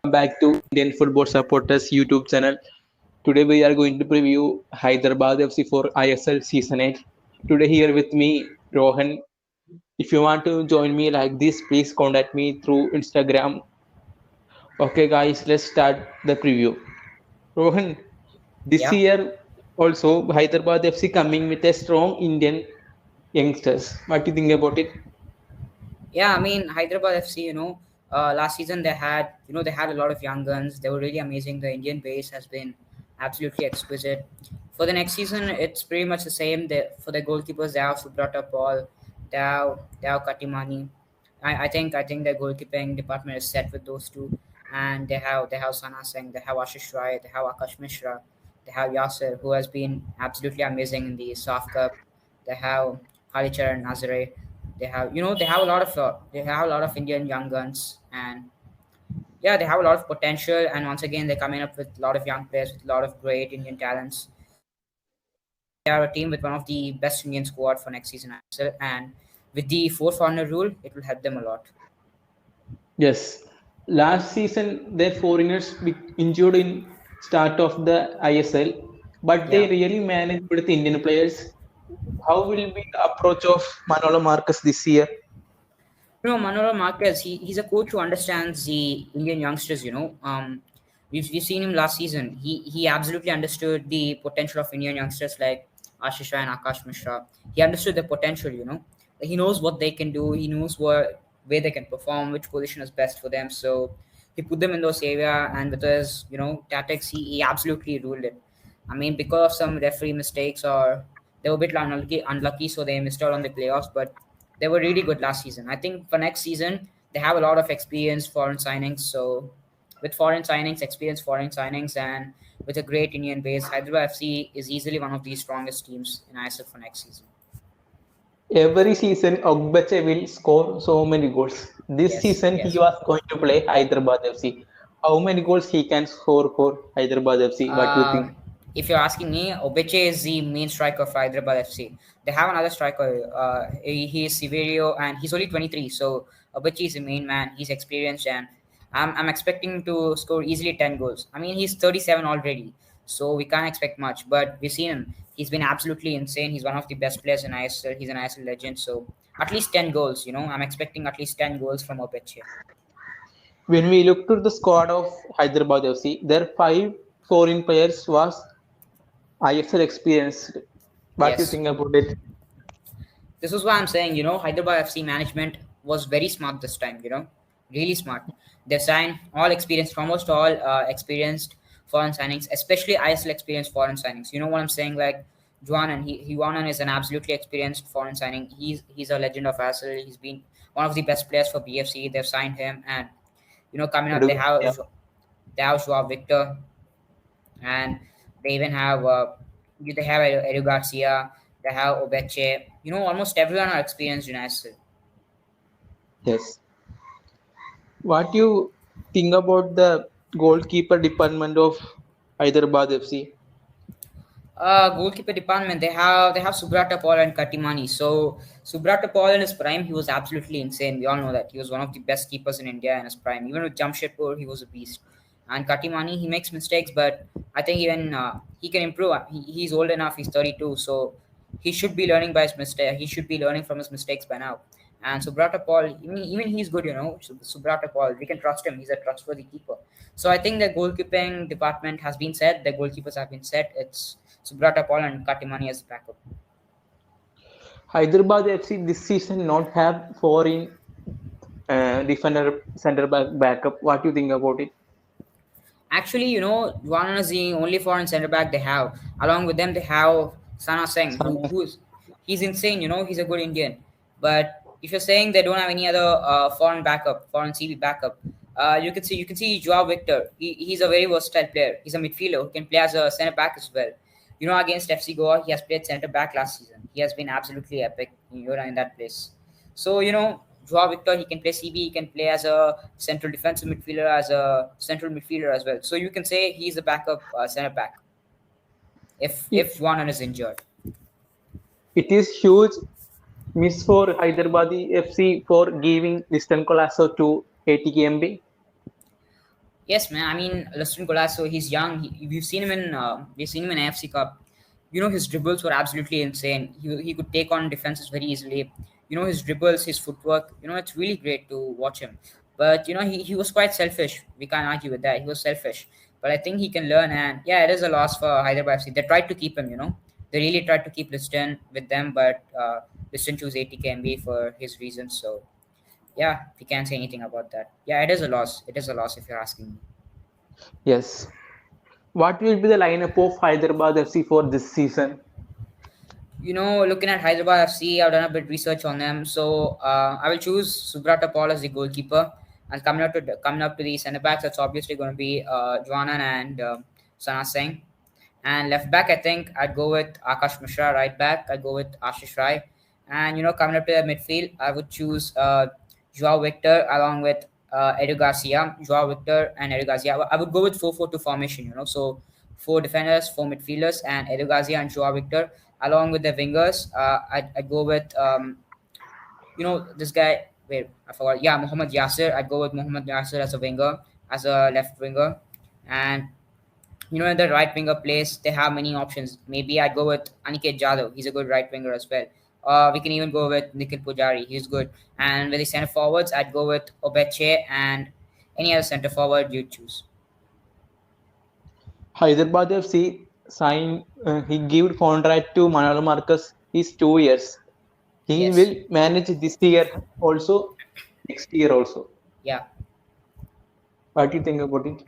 back to Indian Football Supporters YouTube channel. Today we are going to preview Hyderabad FC for ISL Season 8. Today here with me, Rohan. If you want to join me like this, please contact me through Instagram. Okay guys, let's start the preview. Rohan, this Yeah, year also Hyderabad FC coming with a strong Indian youngsters. What do you think about it? yeah. I mean, Hyderabad FC. Last season they had a lot of young guns. They were really amazing. The Indian base has been absolutely exquisite. For the next season, it's pretty much the same. For the goalkeepers, they have Subrata Paul, they have Katimani. I think the goalkeeping department is set with those two, and they have Sana Singh, they have Ashish Rai, they have Akash Mishra, they have Yasser, who has been absolutely amazing in the SAF Cup. They have Halichar Nazare. They have a lot of Indian young guns, and yeah, they have a lot of potential. And once again, they're coming up with a lot of young players with a lot of great Indian talents. They are a team with one of the best Indian squad for next season, and with the four foreigner rule, it will help them a lot. Yes, last season their foreigners injured in start of the ISL, but they Yeah. really managed with Indian players. How will be the approach of Manolo Marcus this year? Manolo Marquez, he's a coach who understands the Indian youngsters. We've seen him last season. He absolutely understood the potential of Indian youngsters like Ashish Rai and Akash Mishra. He understood the potential. He knows what they can do. He knows where they can perform, which position is best for them. So he put them in those area, and with his tactics, he absolutely ruled it. I mean, because of some referee mistakes or they were a bit unlucky, so they missed out on the playoffs. But they were really good last season. I think for next season they have a lot of experienced foreign signings. So with experienced foreign signings, and with a great Indian base, Hyderabad FC is easily one of the strongest teams in ISL for next season. Every season, Ogbeche will score so many goals. This Yes, season, he yes. was going to play Hyderabad FC. How many goals he can score for Hyderabad FC? What do you think? Um, if you're asking me, Obeche is the main striker for Hyderabad FC. They have another striker. He is Severio, and he's only 23. So Obeche is the main man. He's experienced, and I'm expecting him to score easily 10 goals. I mean, he's 37 already, so we can't expect much. But we've seen him. He's been absolutely insane. He's one of the best players in ISL. He's an ISL legend. So at least 10 goals. I'm expecting at least 10 goals from Obeche. When we look to the squad of Hyderabad FC, their five foreign players was ISL experienced. What do you Yes. think about it? This is why I'm saying, Hyderabad FC management was very smart this time, really smart. They signed almost all experienced foreign signings, especially ISL experienced foreign signings. You know what I'm saying? Like Juanan, Juanan is an absolutely experienced foreign signing. He's a legend of ISL. He's been one of the best players for BFC. They've signed him, and coming up Yeah. they have Joao Victor, and they even have they have Edu Garcia, they have Obeche. Almost everyone are experienced in ISL. Yes. What do you think about the goalkeeper department of Hyderabad FC? Goalkeeper department, they have Subrata Paul and Katimani. So Subrata Paul in his prime, he was absolutely insane. We all know that he was one of the best keepers in India in his prime. Even with Jamshedpur, he was a beast. And Katimani, he makes mistakes, but I think even he can improve. He's old enough. He's 32, so he should be learning by his mistake. He should be learning from his mistakes by now. And Subrata Paul, even he's good. Subrata Paul, we can trust him. He's a trustworthy keeper. So I think the goalkeeping department has been set. The goalkeepers have been set. It's Subrata Paul and Katimani as backup. Hyderabad FC this season not have foreign defender center backup. What do you think about it? Actually, Juanan is the only foreign centre back they have. Along with them, they have Sana Singh, Sana. he's insane. He's a good Indian. But if you're saying they don't have any other foreign CB backup, you can see Joao Victor. He's a very versatile player. He's a midfielder who can play as a centre back as well. Against FC Goa, he has played centre back last season. He has been absolutely epic. In that place. So Joao Victor, he can play CB, he can play as a central defensive midfielder, as a central midfielder as well. So you can say he's a backup centre back if It, Juanan is injured. it is huge miss for Hyderabad FC for giving Liston Colasso to ATKMB. Yes, man. I mean, Lustin Golasso, he's young. We've seen him in AFC Cup. You know, his dribbles were absolutely insane. He could take on defenses very easily. You know, his dribbles, his footwork. You know, it's really great to watch him. But you know, he was quite selfish. We can't argue with that. He was selfish. But I think he can learn. And yeah, it is a loss for Hyderabad FC. They tried to keep him. You know, they really tried to keep Liston with them, but Liston chose 80 KMB for his reasons. So yeah, we can't say anything about that. Yeah, it is a loss. It is a loss if you're asking me. Yes. What will be the lineup of Hyderabad FC for this season? You know, looking at Hyderabad FC, I've done a bit research on them. So I will choose Subrata Paul as the goalkeeper. And coming up to the centre backs, that's obviously going to be Joanan and Sana Singh. And left back, I think I'd go with Akash Mishra. Right back, I'd go with Ashish Rai. And you know, coming up to the midfield, I would choose Joao Victor along with Edu Garcia. Joao Victor and Edu Garcia. I would go with 4-4-2 formation. You know, so four defenders, four midfielders, and Edu Garcia and Joao Victor along with the wingers. I'd go with you know, this guy. Wait, I forgot. Yeah, Mohammad Yasser. I'd go with Mohammad Yasser as a winger, as a left winger, and you know, in the right winger place, they have many options. Maybe I'd go with Aniket Jadhav. He's a good right winger as well. We can even go with Nikhil Pujari. He's good. And with the centre forwards, I'd go with Obeche and any other centre forward you choose. Hyderabad FC signed, he gave contract to Manolo Marcus is 2 years. He Yes. will manage this year also, next year also. Yeah. What do you think about it?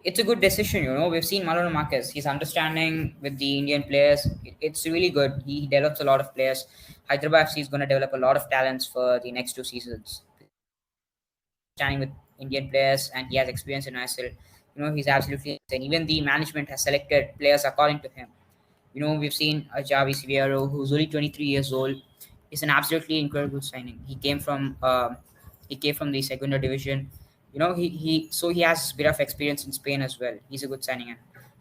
It's a good decision, you know. We've seen Manolo Marquez. He's understanding with the Indian players. It's really good. He develops a lot of players. Hyderabad FC is going to develop a lot of talents for the next two seasons. Standing with Indian players and he has experience in ISL. You know, he's absolutely insane. Even the management has selected players according to him. You know, we've seen Javi Siviero, who's only 23 years old. Is an absolutely incredible signing. He came from the Segunda division. You know, he has a bit of experience in Spain as well. He's a good signing,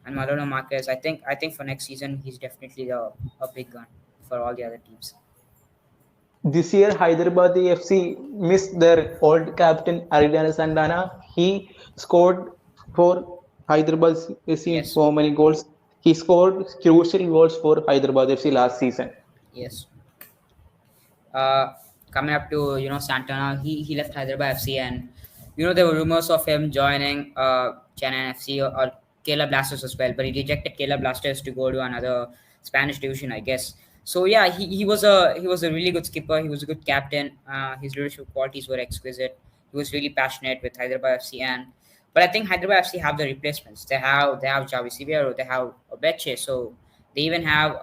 and Mariano Marquez. I think for next season he's definitely a big gun for all the other teams. This year, Hyderabad FC missed their old captain Aridana Sandana. He scored for Hyderabad FC Yes, so many goals. He scored crucial goals for Hyderabad FC last season. yes. uh, Coming up to Santana, he left Hyderabad FC, and you know there were rumors of him joining Chennai FC or Kerala Blasters as well, but he rejected Kerala Blasters to go to another Spanish division, I guess. So yeah, he was a really good skipper. He was a good captain. His leadership qualities were exquisite. He was really passionate with Hyderabad FC, and but I think Hyderabad FC have the replacements. They have Javi Siviero, they have Obeche, so they even have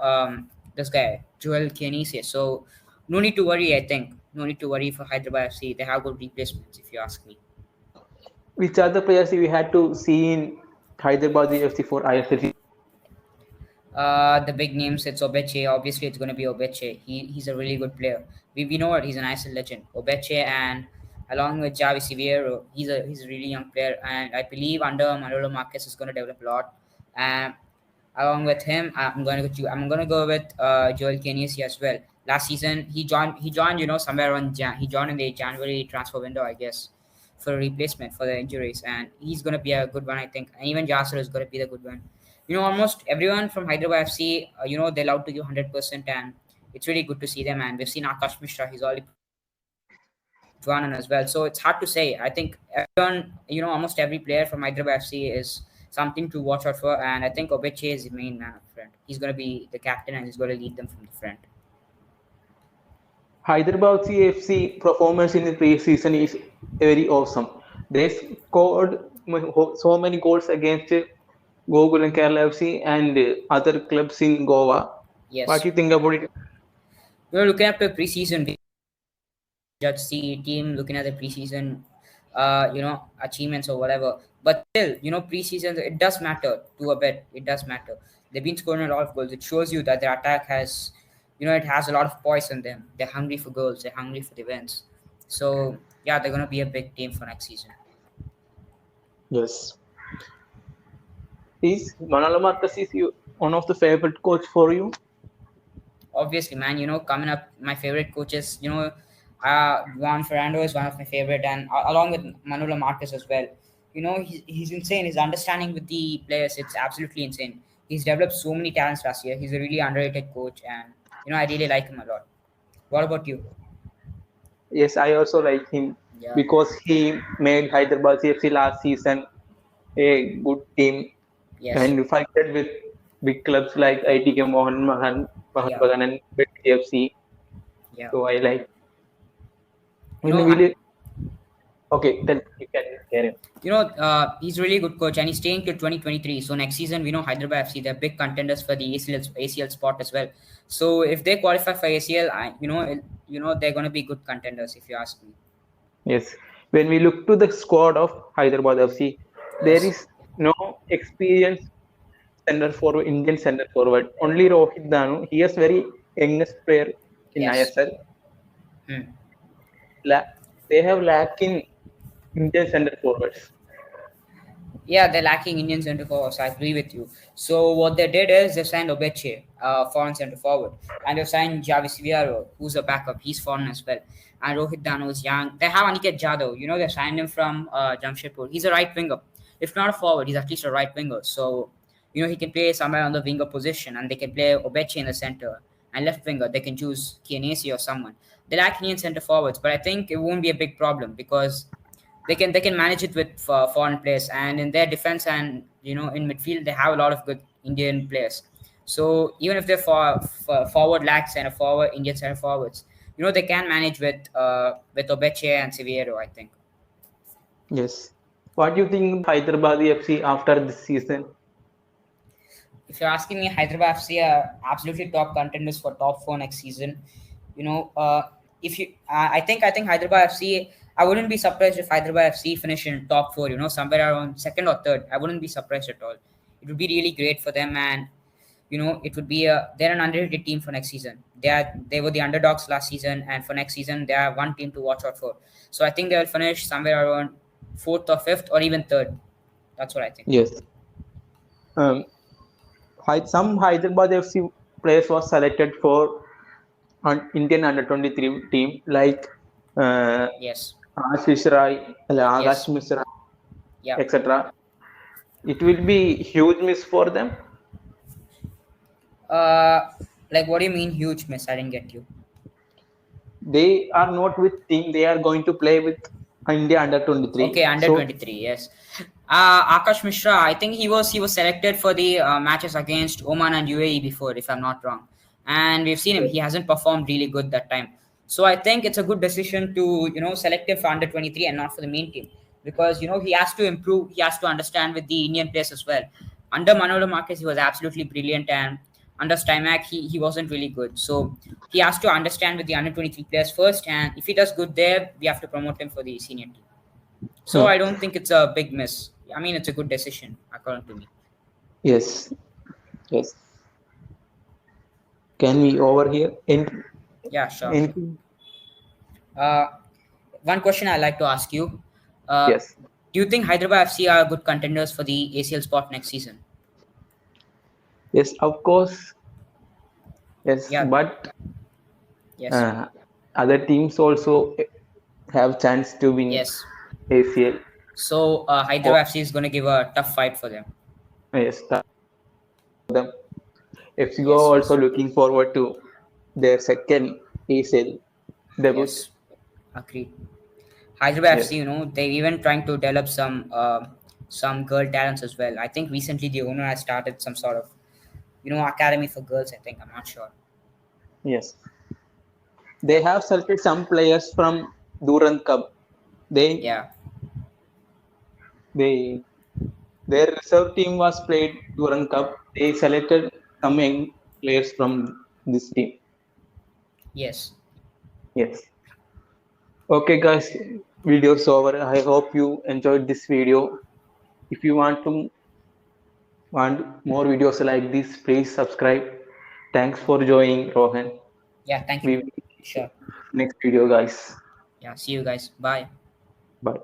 this guy Joel Chianese. So no need to worry. I think no need to worry for Hyderabad FC. They have good replacements, if you ask me. Which are the players we had to see in Hyderabad FC for ISL? The big names, it's Obeche. Obviously, it's going to be Obeche. He's a really good player. We know it. He's an ISL legend. Obeche, and along with Javi Siviero, he's a really young player, and I believe under Manolo Marquez is going to develop a lot. And along with him, I'm going to go with Joel Kenesi as well. Last season, he joined somewhere around he joined in the January transfer window, I guess, for a replacement for the injuries, and he's going to be a good one, I think. And even Jasser is going to be the good one. You know, almost everyone from Hyderabad FC, they're allowed to give 100%, and it's really good to see them. And we've seen Akash Mishra, he's already Juanan as well. So it's hard to say. I think everyone, almost every player from Hyderabad FC is something to watch out for. And I think Obeche is the main man up front. He's going to be the captain and he's going to lead them from the front. Hyderabad FC performance in the pre-season is very awesome. They scored so many goals against Gokulam Kerala FC and other clubs in Goa. What Yes. do you think about it? Looking at the preseason, we judge the team looking at the preseason, achievements or whatever. But still, preseason, it does matter to a bit. It does matter. They've been scoring a lot of goals. It shows you that their attack has, it has a lot of poise in them. They're hungry for goals. They're hungry for the wins. So, yeah, they're going to be a big team for next season. Yes. Is Manolo Marcus is one of the favorite coach for you? Obviously, man, coming up, my favorite coaches, Juan Fernando is one of my favorite, and along with Manolo Marquez as well. he's insane. His understanding with the players, it's absolutely insane. He's developed so many talents last year. He's a really underrated coach, and I really like him a lot. What about you? Yes, I also like him Yeah. because he made Hyderabad CFC last season a good team Yes. and fighted with big clubs like ITK Mohan Yeah. Bagan and CFC. Yeah. So I like. You When know, will it, okay, then you can carry on. he's a really good coach, and he's staying till 2023. So next season, we know Hyderabad FC, they're big contenders for the ACL spot as well. So if they qualify for ACL, they're going to be good contenders, if you ask me. Yes. When we look to the squad of Hyderabad FC, there Yes. is no experienced center forward, Indian center forward. Only Rohit Danu. He is very youngest player in Yes. ISL. Hmm. La- they have lack in Indian center forwards. Yeah, they're lacking Indian centre forwards. I agree with you. So what they did is they signed Obeche, foreign centre forward, and they signed Javis Villaro, who's a backup. He's foreign as well. And Rohit Dano is young. They have Aniket Jadhav. They signed him from Jamshedpur. He's a right winger. If not a forward, he's at least a right winger. So he can play somewhere on the winger position, and they can play Obeche in the centre and left winger. They can choose Kianesi or someone. They lack Indian centre forwards, but I think it won't be a big problem because they can manage it with foreign players, and in their defense and in midfield they have a lot of good Indian players. So even if they're for forward lacks and a forward Indian center forwards, they can manage with Obeche and Severo, I think. Yes. What do you think Hyderabad FC after this season? If you're asking me, Hyderabad FC are absolutely top contenders for top four next season. You know, if you, I think Hyderabad FC. I wouldn't be surprised if Hyderabad FC finish in top four. Somewhere around second or third. I wouldn't be surprised at all. It would be really great for them, and it would be they're an underrated team for next season. They were the underdogs last season, and for next season they are one team to watch out for. So I think they'll finish somewhere around fourth or fifth or even third. That's what I think. Yes. Um, some Hyderabad FC players was selected for Indian under 23 team like uh, Yes. Ashish Rai, Agash Yes. Misra, Yeah. etc. It will be huge miss for them. Uh, like, what do you mean huge miss? I didn't get you. They are not with team. They are going to play with India under Okay, 23. under So 23. Yes. Akash Mishra. I think he was selected for the matches against Oman and UAE before, if I'm not wrong. And we've seen him. He hasn't performed really good that time. So I think it's a good decision to select him for under 23 and not for the main team, because he has to improve. He has to understand with the Indian players as well. Under Manolo Marquez, he was absolutely brilliant, and under Stymac, he wasn't really good. So he has to understand with the under 23 players first, and if he does good there, we have to promote him for the senior team. So hmm, I don't think it's a big miss. I mean, it's a good decision according to me. yes, yes. Can we over here? Yeah, sure. Anything? Uh, One question I'd like to ask you: Yes, do you think Hyderabad FC are good contenders for the ACL spot next season? yes. Of course, yes. Yeah. But Yes. uh, other teams also have chance to win Yes. ACL. So Oh, Hyderabad FC is going to give a tough fight for them. yes, them. FCGO Yes. also looking forward to their second ACL debut. Yes. Agreed. Hyderabad Yes, FC, they're even trying to develop some girl talents as well. I think recently the owner has started some sort of academy for girls. I think, I'm not sure. yes. They have selected some players from Durand Cup. They Yeah. they their reserve team was played Durand Cup. They selected some young players from this team. Yes. Yes. Okay, guys. Video's over. I hope you enjoyed this video. If you want more videos like this, please subscribe. Thanks for joining, Rohan. Yeah. Thank you. We will see you Sure. next video, guys. Yeah. See you guys. Bye. Bye.